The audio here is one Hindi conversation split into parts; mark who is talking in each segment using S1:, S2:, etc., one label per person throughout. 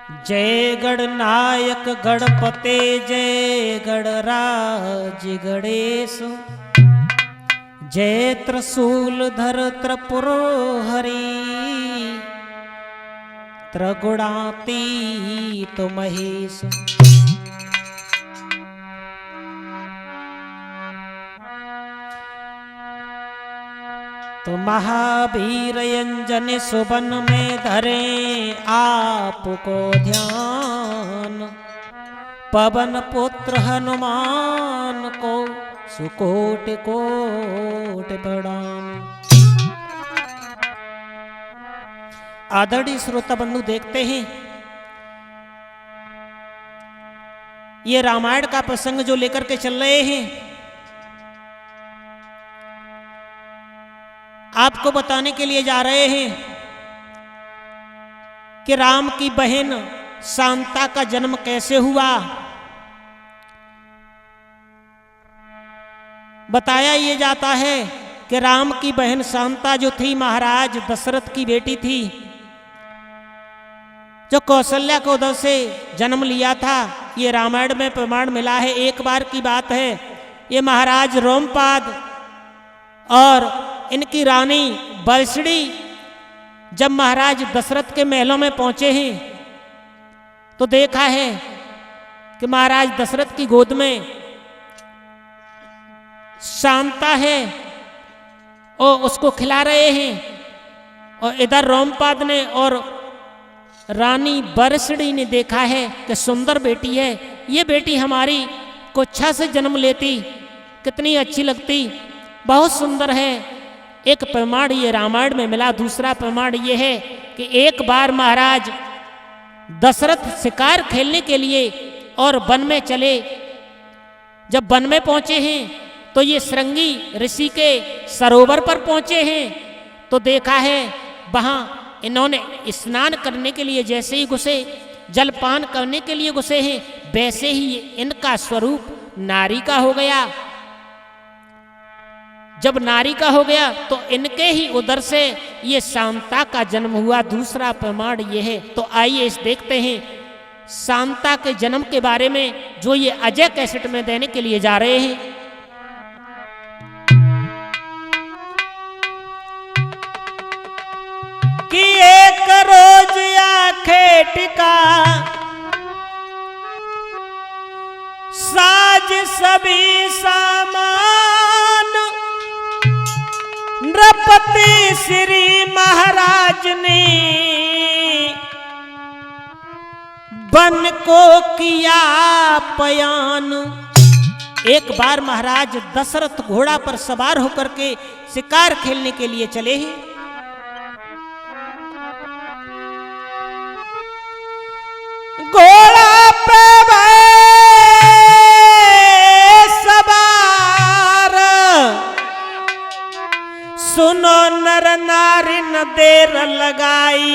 S1: जय गणनायक गणपते जय गणराज गणेश जय त्रिशूलधर त्रिपुरहरि त्रिगुणातीत महेश। तो महावीर अंजन सुबन में धरे आपको ध्यान, पवन पुत्र हनुमान को सुकोट कोट प्रणाम। आदरणीय श्रोता बंधु, देखते हैं ये रामायण का प्रसंग जो लेकर के चल रहे हैं, आपको बताने के लिए जा रहे हैं कि राम की बहन शांता का जन्म कैसे हुआ। बताया ये जाता है कि राम की बहन शांता जो थी महाराज दशरथ की बेटी थी, जो कौशल्या को उधर से जन्म लिया था। ये रामायण में प्रमाण मिला है। एक बार की बात है, ये महाराज रोमपाद और इनकी रानी बलसड़ी जब महाराज दशरथ के महलों में पहुंचे हैं तो देखा है कि महाराज दशरथ की गोद में शांता है और उसको खिला रहे हैं, और इधर रोमपाद ने और रानी बरसड़ी ने देखा है कि सुंदर बेटी है, ये बेटी हमारी को अच्छा से जन्म लेती कितनी अच्छी लगती, बहुत सुंदर है। एक प्रमाण ये रामायण में मिला। दूसरा प्रमाण ये है कि एक बार महाराज दशरथ शिकार खेलने के लिए और वन में चले। जब वन में पहुंचे हैं तो ये श्रृंगी ऋषि के सरोवर पर पहुंचे हैं तो देखा है वहां इन्होंने स्नान करने के लिए जैसे ही घुसे, जलपान करने के लिए घुसे हैं, वैसे ही इनका स्वरूप नारी का हो गया। जब नारी का हो गया तो इनके ही उदर से ये शांता का जन्म हुआ। दूसरा प्रमाण ये है। तो आइए इस देखते हैं शांता के जन्म के बारे में जो ये अजय कैसेट में देने के लिए जा रहे हैं। कि एक रोज आंखें टिका साज सभी सामान, नृपति श्री महाराज ने बन को किया पयान। एक बार महाराज दशरथ घोड़ा पर सवार होकर के शिकार खेलने के लिए चले हैं। घोड़ा पे सवार सुनो नर नारी न देर लगाई,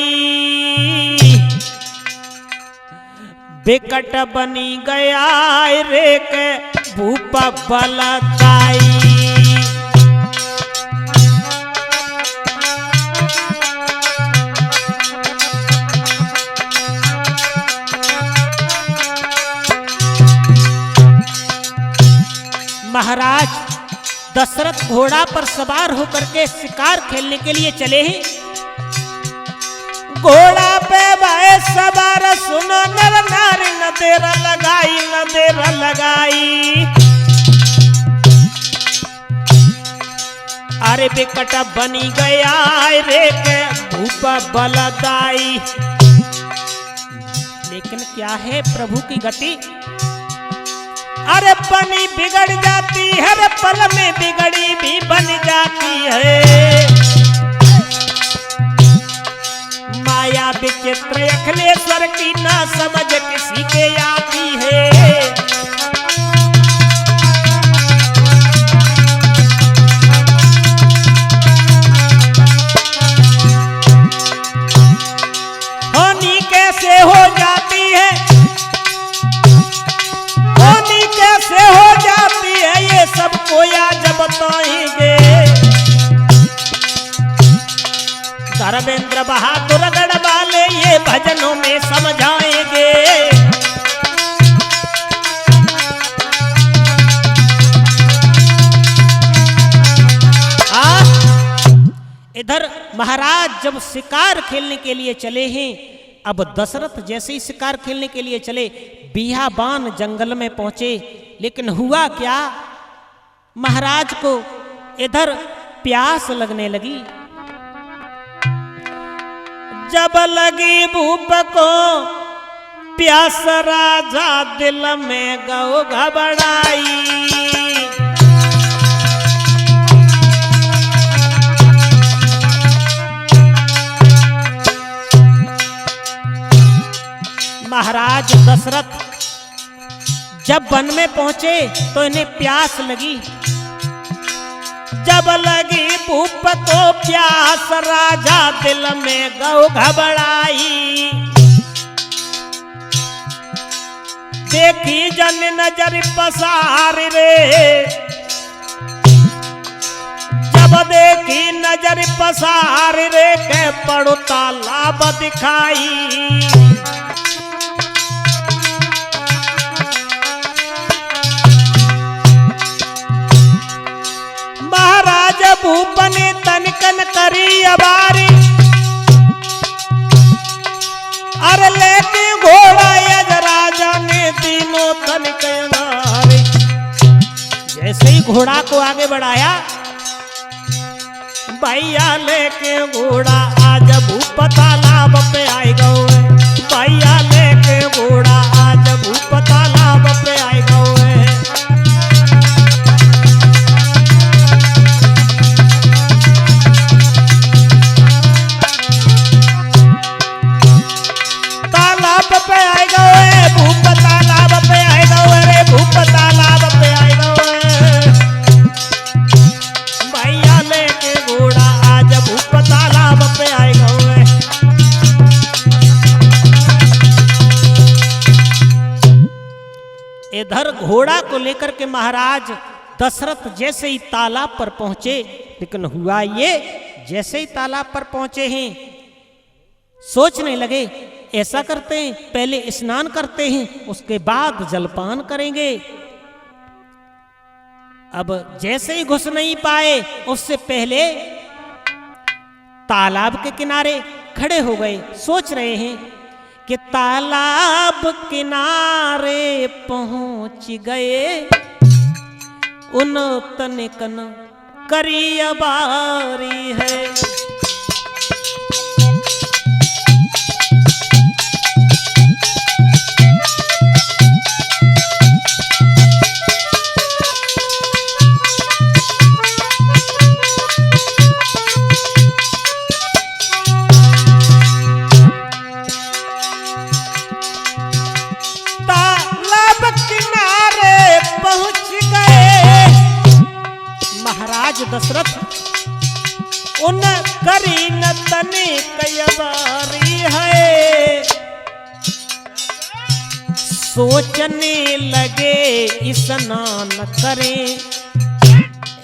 S1: बिकट बनी गया रे के भूपा बलदाई। महाराज दशरथ घोड़ा पर सवार होकर के शिकार खेलने के लिए चले हैं। घोड़ा पे भाई सवार सुनो नर नारी न देर लगाई, न देर लगाई। अरे बिकट बनी गया रे के भूपा बलदाई। लेकिन क्या है प्रभु की गति, अरे बनी बिगड़ जाती है, हर पल में बिगड़ी भी बन जाती है। माया विचित्र अखिलेश्वर की ना समझ किसी के आती है। होनी कैसे हो जाती है, कैसे हो जाती है, ये सबको आज बताएंगे। धर्मेंद्र बहादुर गढ़वाले ये भजनों में समझाएंगे। महाराज जब शिकार खेलने के लिए चले हैं, अब दशरथ जैसे ही शिकार खेलने के लिए चले, बियाबान जंगल में पहुंचे, लेकिन हुआ क्या, महाराज को इधर प्यास लगने लगी। जब लगी भूप को प्यास, राजा दिल में गौ घबराई। महाराज दशरथ जब वन में पहुंचे तो इन्हें प्यास लगी। जब लगी भूप को प्यास, राजा दिल में गौ घबराई। देखी जन नजर पसार रे, जब देखी नजर पसार रे, के पड़ो तालाब दिखाई। महाराज भूप ने तनकन करी अबारी, अरे लेके घोड़ा यज राजा ने तीनों तनिक नारी। जैसे ही घोड़ा को आगे बढ़ाया, भैया लेके घोड़ा आज भूप तालाब पे आए गए। भैया लेके घोड़ा आज भूप तालाब पे आए गए। तालाब पे आए गए, भूप तालाब पे आए गए रे, भूप तालाब पे आए गए। भैया लेके घोड़ा आज भूप तालाब पे आए गए। इधर घोड़ा को लेकर के महाराज दशरथ जैसे ही तालाब पर पहुंचे, लेकिन हुआ ये, जैसे ही तालाब पर पहुंचे हैं, सोचने लगे ऐसा करते हैं, पहले स्नान करते हैं, उसके बाद जलपान करेंगे। अब जैसे ही घुस नहीं पाए, उससे पहले तालाब के किनारे खड़े हो गए। सोच रहे हैं कि तालाब किनारे पहुंच गए, उन तनिकन करी अबारी है। दशरथ उन करी न तने कयबारी है, सोचने लगे स्नान करें।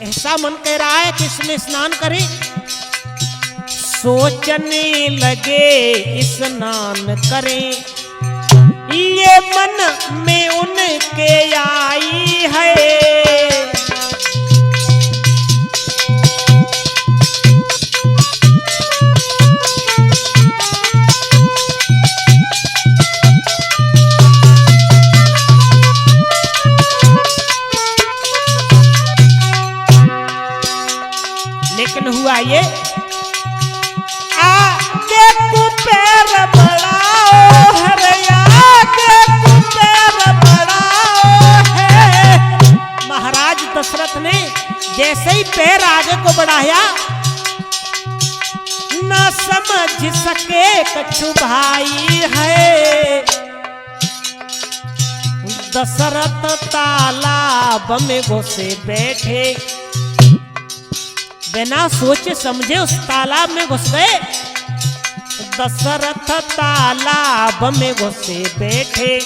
S1: ऐसा मन कह रहा है कि इसमें स्नान करें। सोचने लगे स्नान करें, ये मन में उनके आई है। लेकिन हुआ ये, आगे को पैर बढ़ाओ हरे, आगे को पैर बढ़ाओ है। महाराज दशरथ ने जैसे ही पैर आगे को बढ़ाया, न समझ सके कछु भाई है। दशरथ तालाब में घुसे बैठे, बिना सोचे समझे उस तालाब में घुस गए। दशरथ तालाब में घुसे बैठे,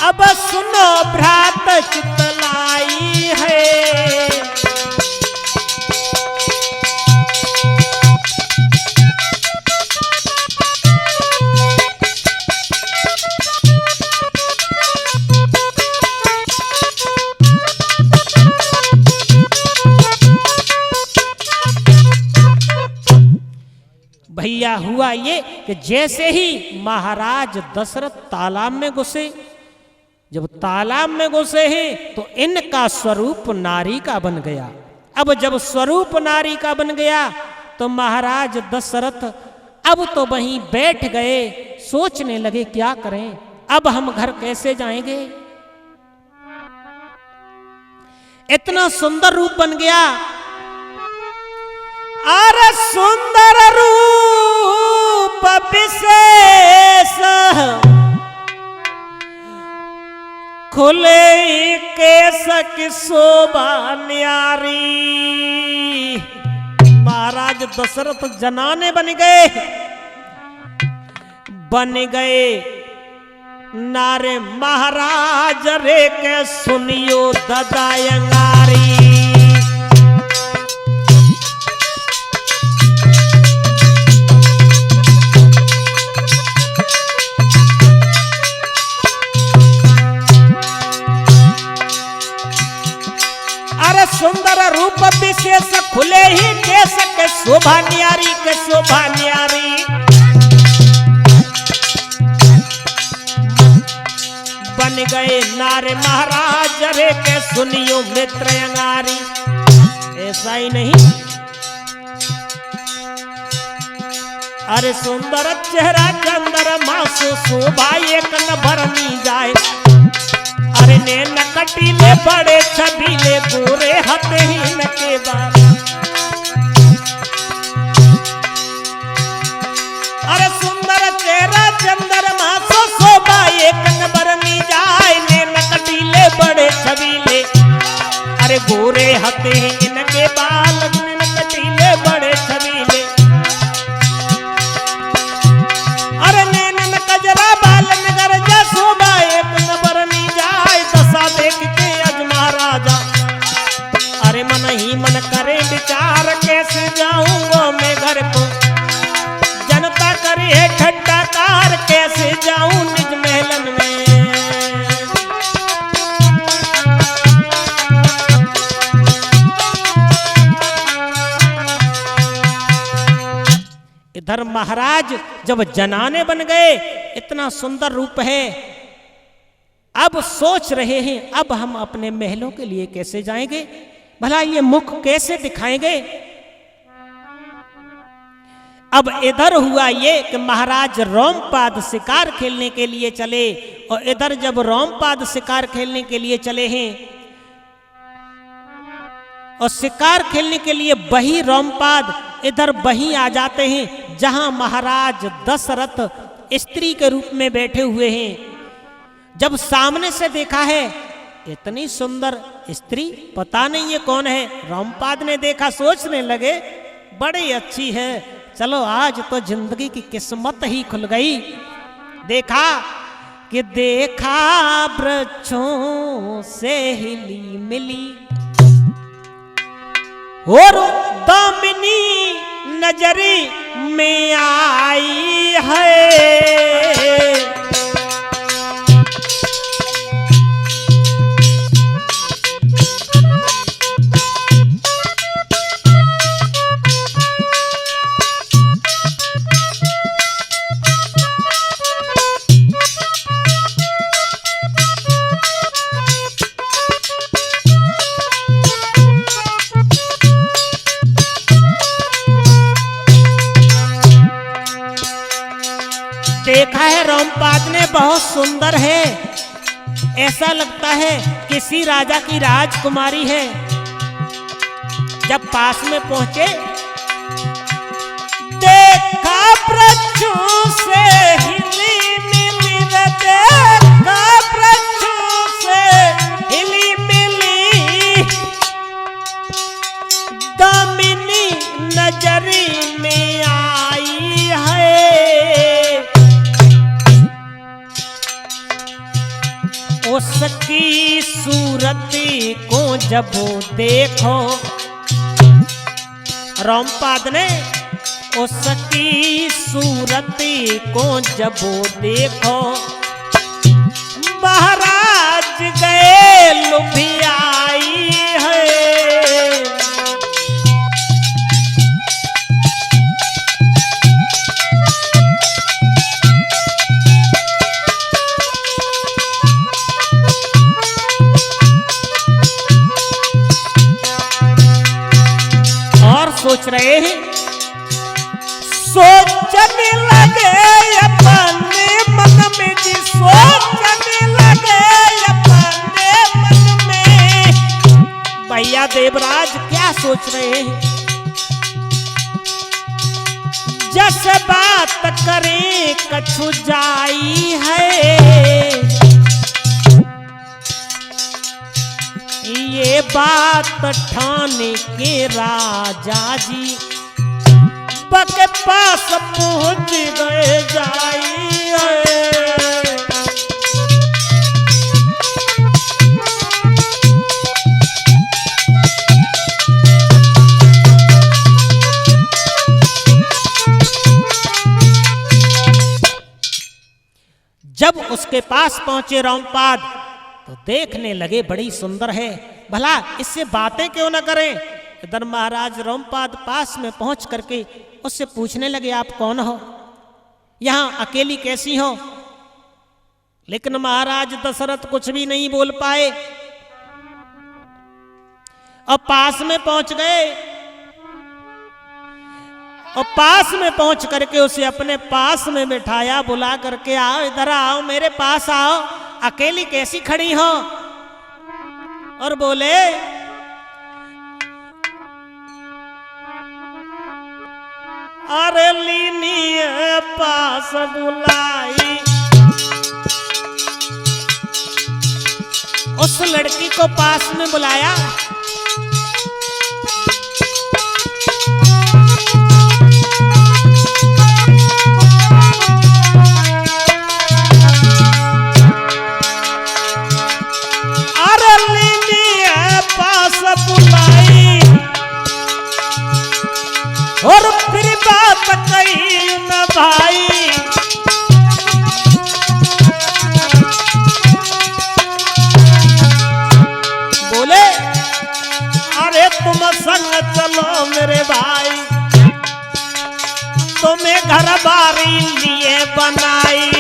S1: अब सुनो भ्रात चितलाई है। कि जैसे ही महाराज दशरथ तालाब में घुसे, जब तालाब में घुसे हैं तो इनका स्वरूप नारी का बन गया। अब जब स्वरूप नारी का बन गया तो महाराज दशरथ अब तो वहीं बैठ गए, सोचने लगे क्या करें, अब हम घर कैसे जाएंगे। इतना सुंदर रूप बन गया। अरे सुंदर रूप विशेष खुले केस की शोभा न्यारी। महाराज दशरथ जनाने बन गए नारे महाराज रे के सुनियो ददायंगारी। अरे सुंदर रूप विशेष खुले ही केस के शोभा न्यारी के शोभा न्यारी। बन गए नारे महाराज रे के सुनियो मित्र अंगारी। ऐसा ही नहीं, अरे सुंदर चेहरा चंदर मासु शोभा एक न भरनी जाए। अरे नैन कटीले बड़े छबीले गोरे हते ही न के बार। अरे सुंदर चेहरा चंदर मासु शोभा एक न भरनी जाए। नैन कटीले बड़े छबीले, अरे गोरे हते ही इनके बाल। नैन कटीले बड़े छबीले, अरे नैनन कजरा बाल नगर जा शोभा एक न भरनी जाए। दशा देख के अज महाराजा अरे मन ही मन करे विचार कैसे जाऊंगा मैं घर को। जनता करे है ठट्टा कार कैसे जाऊं निज महलन में। इधर महाराज जब जनाने बन गए, इतना सुंदर रूप है, अब सोच रहे हैं अब हम अपने महलों के लिए कैसे जाएंगे, भला ये मुख कैसे दिखाएंगे। अब इधर हुआ ये कि महाराज रोमपाद शिकार खेलने के लिए चले, और इधर जब रोमपाद शिकार खेलने के लिए चले हैं और शिकार खेलने के लिए वही रोमपाद इधर वहीं आ जाते हैं जहां महाराज दशरथ स्त्री के रूप में बैठे हुए हैं। जब सामने से देखा है इतनी सुंदर स्त्री, पता नहीं ये कौन है। रोमपाद ने देखा, सोचने लगे बड़ी अच्छी है, चलो आज तो जिंदगी की किस्मत ही खुल गई। देखा कि देखा वृक्षों से हिली मिली और दामिनी नजरी में आई है। देखा है रोमपाद ने, बहुत सुंदर है, ऐसा लगता है किसी राजा की राजकुमारी है। जब पास में पहुंचे देखा वृक्षों से हिली मिली, देखा वृक्षों से हिली मिली, दामिनी नजरी में आई है। उसकी सूरती को जब देखो, रोमपाद ने उसकी सूरती को जब देखो, महाराज गए लुभियाई है। सोच रहे हैं? सोचने लगे अपने मन में जी, सोचने लगे अपने मन में। भैया देवराज क्या सोच रहे हैं? जस बात करें कछु जाई है, ये बात ठाने के राजा जी के पास पहुंच गए जाई है। जब उसके पास पहुंचे रामपाद तो देखने लगे बड़ी सुंदर है, भला इससे बातें क्यों न करें। इधर महाराज रामपाद पास में पहुंच करके उससे पूछने लगे, आप कौन हो, यहां अकेली कैसी हो। लेकिन महाराज दशरथ कुछ भी नहीं बोल पाए और पास में पहुंच गए और पास में पहुंच करके उसे अपने पास में बिठाया, बुला करके आओ इधर आओ, मेरे पास आओ, अकेली कैसी खड़ी हो। और बोले, अरे लीनी पास बुलाई। उस लड़की को पास में बुलाया। अरे लीनी पास बुलाई और फिर बात कही न भाई। बोले, अरे तुम संग चलो मेरे भाई, तुम्हें घर बारी लिए बनाई।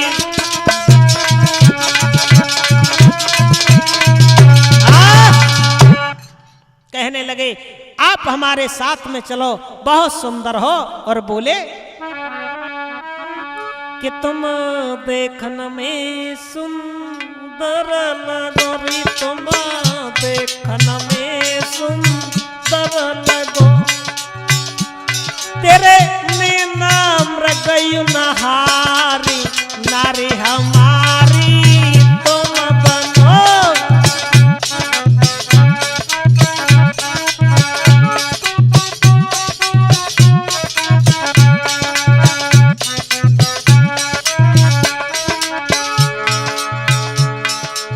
S1: कहने लगे, आप हमारे साथ में चलो, बहुत सुंदर हो। और बोले कि तुम देखने में सुंदर लगो री, तुम देखने में सुंदर लगो, तेरे में नाम रगयु नहारी, नारी हमारी तुम बनो।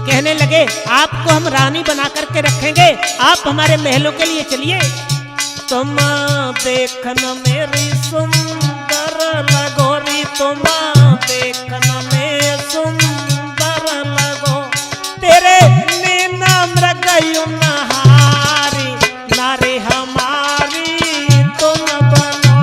S1: कहने लगे, आपको हम रानी बना करके रखेंगे, आप हमारे महलों के लिए चलिए। तुम देखना मेरी सुंदर लगोरी, तुम देखना में सुंदर लगो, तेरे नीना मृगयु नहारी, नारी हमारी तुम बनो।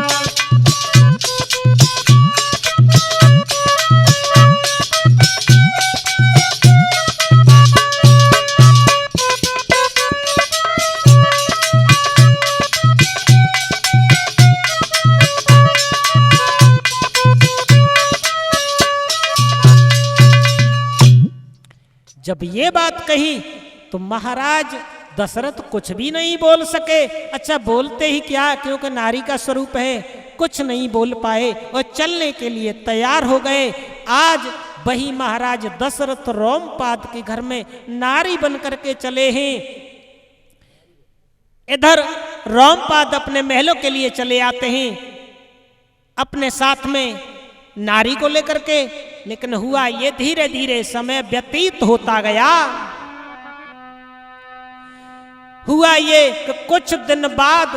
S1: जब ये बात कही तो महाराज दशरथ कुछ भी नहीं बोल सके। अच्छा, बोलते ही क्या, क्योंकि नारी का स्वरूप है, कुछ नहीं बोल पाए और चलने के लिए तैयार हो गए। आज वही महाराज दशरथ रामपाद के घर में नारी बन करके चले हैं। इधर रामपाद अपने महलों के लिए चले आते हैं अपने साथ में नारी को लेकर के। लेकिन हुआ ये, धीरे धीरे समय व्यतीत होता गया। हुआ ये कि कुछ दिन बाद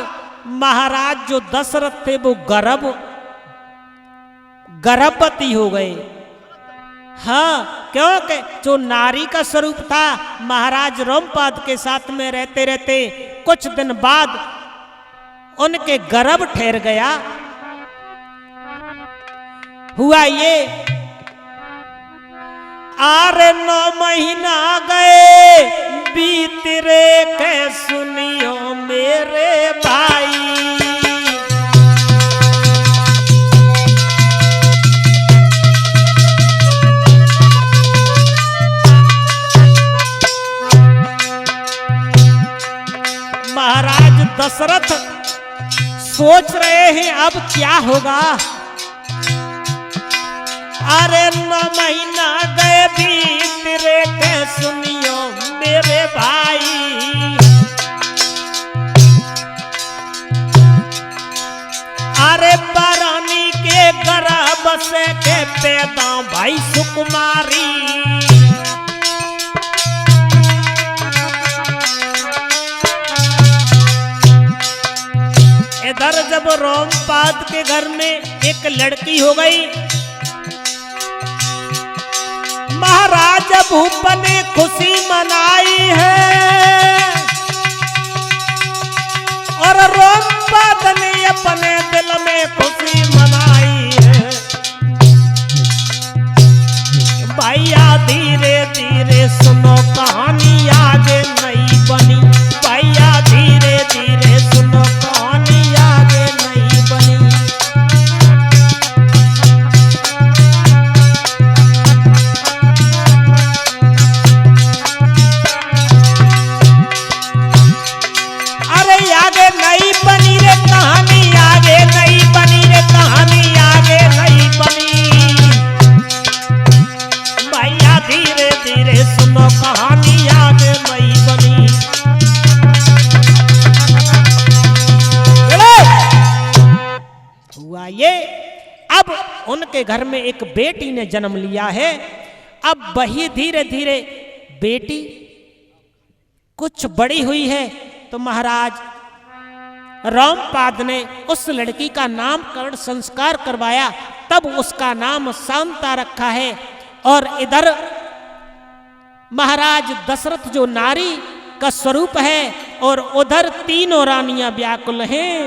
S1: महाराज जो दशरथ थे वो गर्भवती हो गए। हाँ, क्योंकि जो नारी का स्वरूप था महाराज रामपाद के साथ में रहते रहते कुछ दिन बाद उनके गर्भ ठहर गया। हुआ ये, 9 महीना गए बीत रे, के सुनियो मेरे भाई। सोच रहे हैं अब क्या होगा। अरे 9 महीना गए बीत रे के सुनियो मेरे भाई। अरे बरानी के गर्भ से के पैदा भाई सुकुमारी। इधर जब रोमपाद के घर में एक लड़की हो गई, महाराज भूप ने खुशी मनाई है और रोमपाद ने अपने दिल में खुशी मनाई है। भैया धीरे धीरे सुनो कहानी आगे नहीं बनी। भैया धीरे धीरे सुनो कहानी आगे नहीं बनी। आगे नहीं बनी रे कहानी आगे नहीं बनी रे कहानी आगे नहीं बनी। भैया धीरे धीरे सुनो कहानी आगे नहीं बनी। हुआ ये, अब उनके घर में एक बेटी ने जन्म लिया है। अब वही धीरे धीरे बेटी कुछ बड़ी हुई है तो महाराज रामपाद ने उस लड़की का नामकरण संस्कार करवाया, तब उसका नाम शांता रखा है। और इधर महाराज दशरथ जो नारी का स्वरूप है और उधर तीनों रानियां व्याकुल हैं।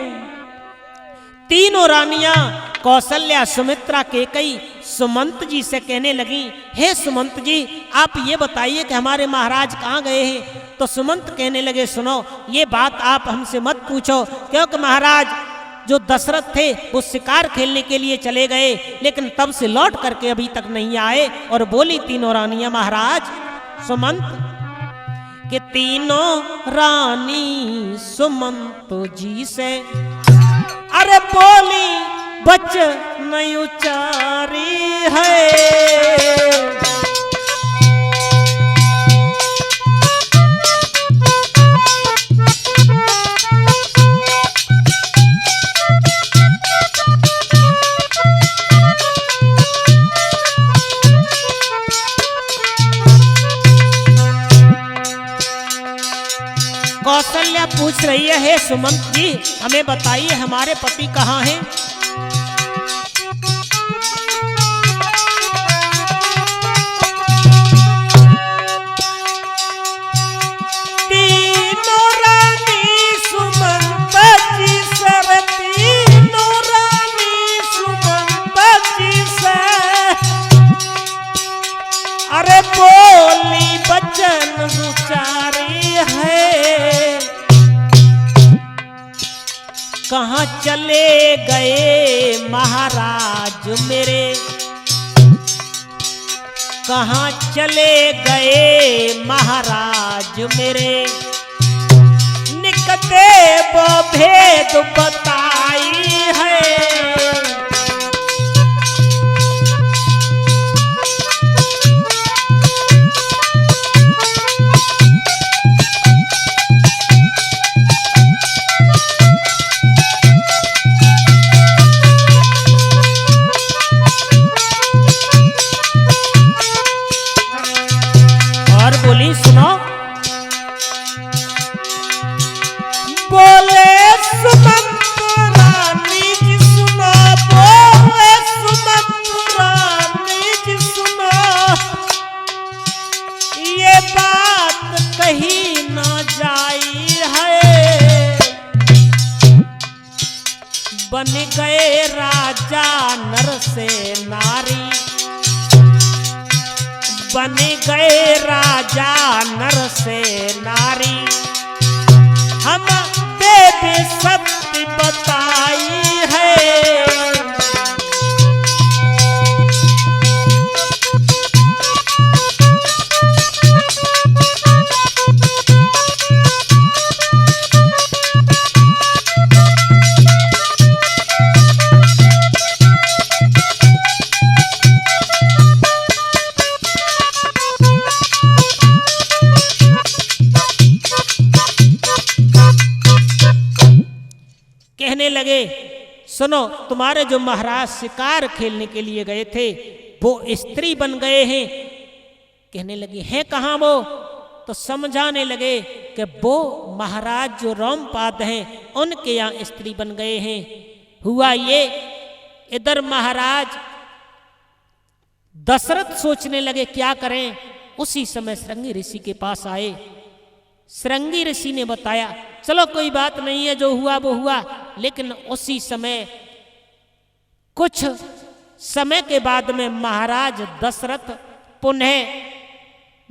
S1: तीनों रानियां कौशल्या, सुमित्रा, केकई सुमंत जी से कहने लगी, हे सुमंत जी आप ये बताइए कि हमारे महाराज कहाँ गए हैं। तो सुमंत कहने लगे, सुनो ये बात आप हमसे मत पूछो, क्योंकि महाराज जो दशरथ थे वो शिकार खेलने के लिए चले गए, लेकिन तब से लौट करके अभी तक नहीं आए। और बोली तीनों रानियां महाराज सुमंत कि तीनों रानी सुमंत जी से अरे बोली बच नहीं उचारी है। कौशल्या पूछ रही है, हे सुमंत जी हमें बताइए हमारे पति कहाँ हैं। तीनों रानी सुमंत जी से, तीनों रानी सुमंत जी से अरे बोली बचन उचारी है। कहाँ चले गए महाराज मेरे, कहाँ चले गए महाराज मेरे, निकटे वो भेद बताई है। बोली सुनो, बोले सुमंत रानी जी सुनो, बोले सुमंत रानी जी सुनो, ये बात कही ना जाई है। बन गए राजा नर से नारी, बन गए राजा नर से नारी, हम देवी सत्य बताई है। सुनो, तुम्हारे जो महाराज शिकार खेलने के लिए गए थे वो स्त्री बन गए हैं। कहने लगी हैं कहाँ वो? तो समझाने लगे कि वो महाराज जो रोमपाद हैं उनके यहाँ स्त्री बन गए हैं। हुआ ये, इधर महाराज दशरथ सोचने लगे क्या करें। उसी समय श्रृंगी ऋषि के पास आए। श्रृंगी ऋषि ने बताया चलो कोई बात नहीं है, जो हुआ वो हुआ। लेकिन उसी समय कुछ समय के बाद में महाराज दशरथ पुनः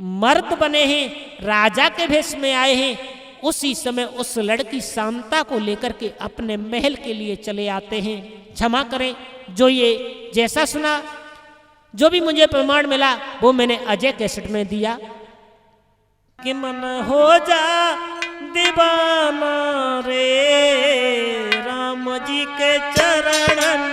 S1: मर्द बने हैं, राजा के भेष में आए हैं। उसी समय उस लड़की शांता को लेकर के अपने महल के लिए चले आते हैं। क्षमा करें, जो ये जैसा सुना, जो भी मुझे प्रमाण मिला वो मैंने अजय कैसेट में दिया। कि मन हो जा दीवाना रे राम जी के चरणन